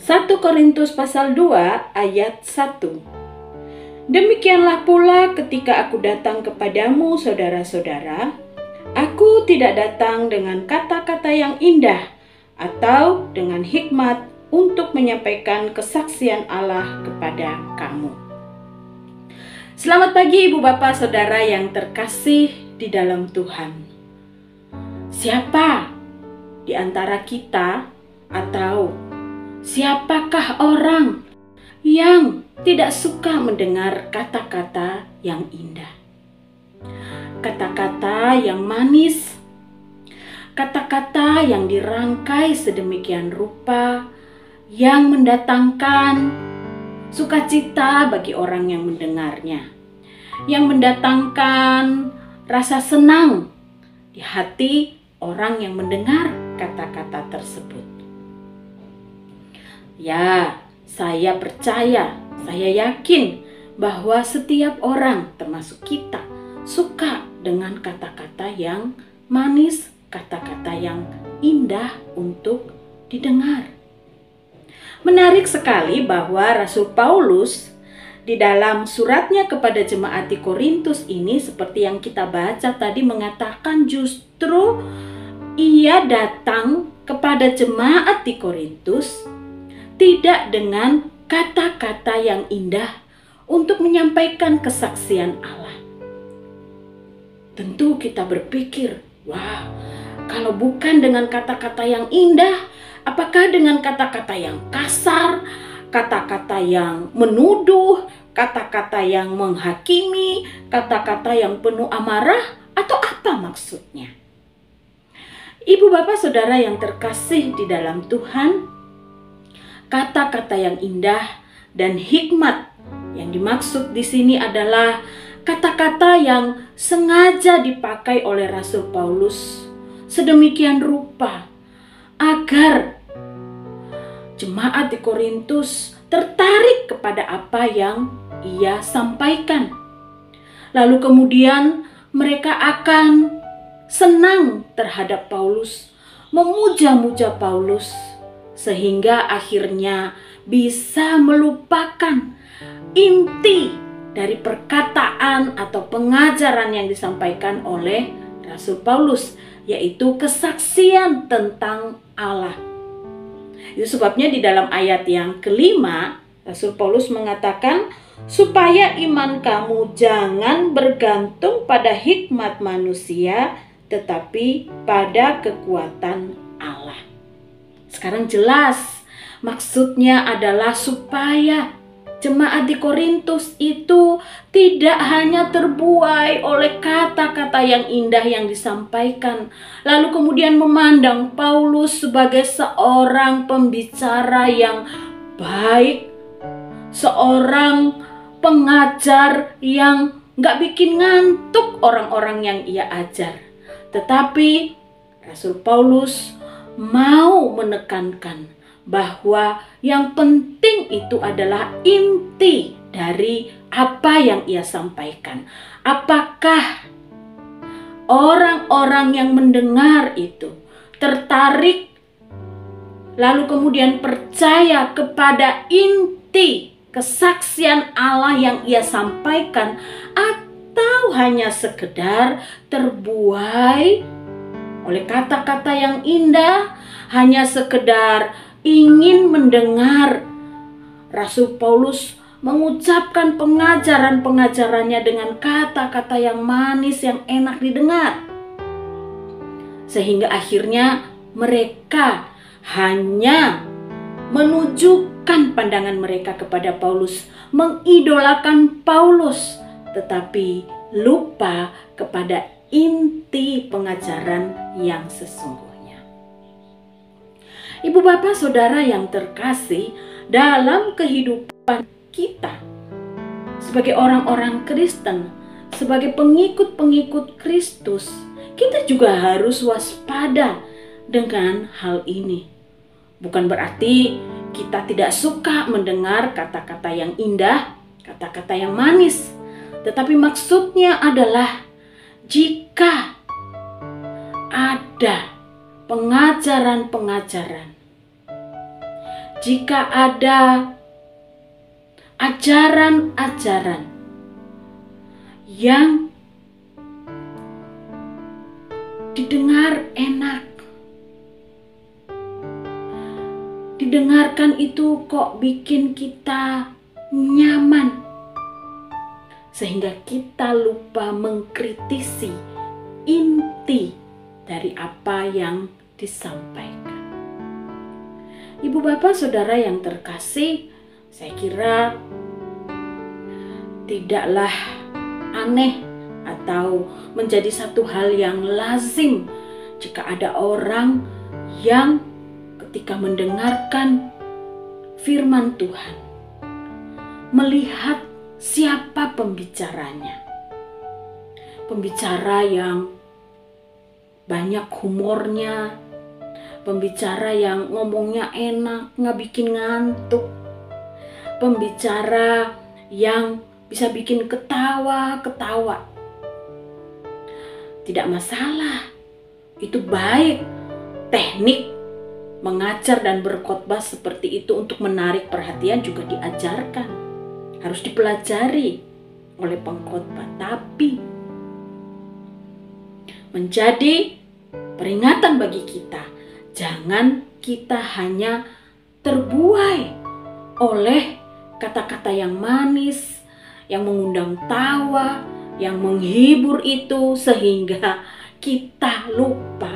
1 Korintus pasal 2 ayat 1. Demikianlah pula ketika aku datang kepadamu, saudara-saudara, aku tidak datang dengan kata-kata yang indah atau dengan hikmat untuk menyampaikan kesaksian Allah kepada kamu. Selamat pagi Ibu Bapak Saudara yang terkasih di dalam Tuhan. Siapa di antara kita atau siapakah orang yang tidak suka mendengar kata-kata yang indah? Kata-kata yang manis, kata-kata yang dirangkai sedemikian rupa, yang mendatangkan sukacita bagi orang yang mendengarnya, yang mendatangkan rasa senang di hati orang yang mendengar kata-kata tersebut. Ya, saya percaya, saya yakin bahwa setiap orang termasuk kita suka dengan kata-kata yang manis, kata-kata yang indah untuk didengar. Menarik sekali bahwa Rasul Paulus di dalam suratnya kepada jemaat di Korintus ini, seperti yang kita baca tadi, mengatakan justru ia datang kepada jemaat di Korintus tidak dengan kata-kata yang indah untuk menyampaikan kesaksian Allah. Tentu kita berpikir, wah, kalau bukan dengan kata-kata yang indah, apakah dengan kata-kata yang kasar, kata-kata yang menuduh, kata-kata yang menghakimi, kata-kata yang penuh amarah, atau apa maksudnya? Ibu bapak saudara yang terkasih di dalam Tuhan, kata-kata yang indah dan hikmat yang dimaksud di sini adalah kata-kata yang sengaja dipakai oleh Rasul Paulus sedemikian rupa agar jemaat di Korintus tertarik kepada apa yang ia sampaikan. Lalu kemudian mereka akan senang terhadap Paulus, memuja-muja Paulus, sehingga akhirnya bisa melupakan inti dari perkataan atau pengajaran yang disampaikan oleh Rasul Paulus, yaitu kesaksian tentang Allah. Itu sebabnya di dalam ayat yang kelima, Rasul Paulus mengatakan, supaya iman kamu jangan bergantung pada hikmat manusia, tetapi pada kekuatan Allah. Sekarang jelas maksudnya adalah supaya jemaat di Korintus itu tidak hanya terbuai oleh kata-kata yang indah yang disampaikan, lalu kemudian memandang Paulus sebagai seorang pembicara yang baik, seorang pengajar yang gak bikin ngantuk orang-orang yang ia ajar. Tetapi Rasul Paulus mau menekankan bahwa yang penting itu adalah inti dari apa yang ia sampaikan. Apakah orang-orang yang mendengar itu tertarik lalu kemudian percaya kepada inti kesaksian Allah yang ia sampaikan, atau hanya sekedar terbuai oleh kata-kata yang indah, hanya sekedar ingin mendengar Rasul Paulus mengucapkan pengajaran-pengajarannya dengan kata-kata yang manis, yang enak didengar. Sehingga akhirnya mereka hanya menunjukkan pandangan mereka kepada Paulus, mengidolakan Paulus, tetapi lupa kepada inti pengajaran yang sesungguhnya. Ibu bapak saudara yang terkasih, dalam kehidupan kita sebagai orang-orang Kristen, sebagai pengikut-pengikut Kristus, kita juga harus waspada dengan hal ini. Bukan berarti kita tidak suka mendengar kata-kata yang indah, kata-kata yang manis, tetapi maksudnya adalah jika ada pengajaran-pengajaran jika ada ajaran-ajaran yang didengar enak, didengarkan itu kok bikin kita nyaman, sehingga kita lupa mengkritisi inti dari apa yang disampaikan. Ibu bapak saudara yang terkasih, saya kira tidaklah aneh atau menjadi satu hal yang lazim jika ada orang yang ketika mendengarkan firman Tuhan melihat siapa pembicaranya. Pembicara yang banyak humornya, pembicara yang ngomongnya enak, nggak bikin ngantuk, pembicara yang bisa bikin ketawa-ketawa. Tidak masalah, itu baik. Teknik mengajar dan berkhotbah seperti itu untuk menarik perhatian juga diajarkan, harus dipelajari oleh pengkhotbah. Tapi menjadi peringatan bagi kita, jangan kita hanya terbuai oleh kata-kata yang manis, yang mengundang tawa, yang menghibur itu, sehingga kita lupa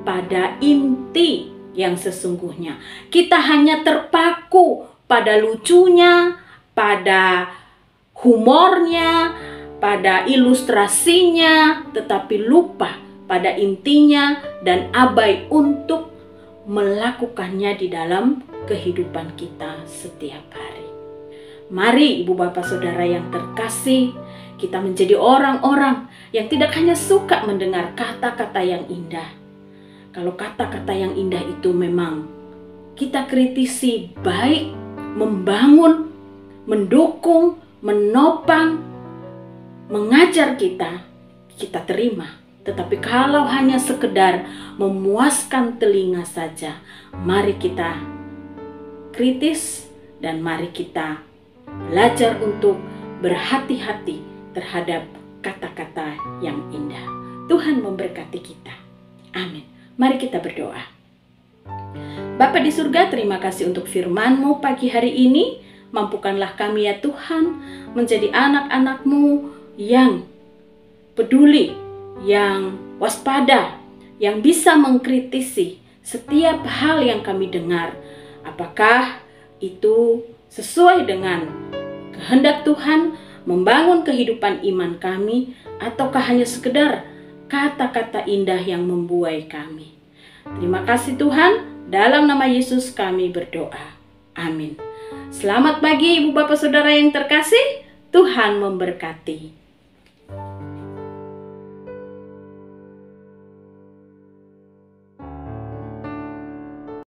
pada inti yang sesungguhnya. Kita hanya terpaku pada lucunya, pada humornya, pada ilustrasinya, tetapi lupa pada intinya dan abai untuk melakukannya di dalam kehidupan kita setiap hari. Mari ibu bapak saudara yang terkasih, kita menjadi orang-orang yang tidak hanya suka mendengar kata-kata yang indah. Kalau kata-kata yang indah itu memang kita kritisi, baik, membangun, mendukung, menopang, mengajar kita terima. Tetapi kalau hanya sekedar memuaskan telinga saja, mari kita kritis dan mari kita belajar untuk berhati-hati terhadap kata-kata yang indah. Tuhan memberkati kita. Amin. Mari kita berdoa. Bapa di surga, terima kasih untuk firman-Mu pagi hari ini. Mampukanlah kami ya Tuhan menjadi anak-anak-Mu yang peduli, yang waspada, yang bisa mengkritisi setiap hal yang kami dengar. Apakah itu sesuai dengan kehendak Tuhan, membangun kehidupan iman kami, ataukah hanya sekedar kata-kata indah yang membuai kami. Terima kasih Tuhan, dalam nama Yesus kami berdoa. Amin. Selamat pagi ibu bapak saudara yang terkasih, Tuhan memberkati.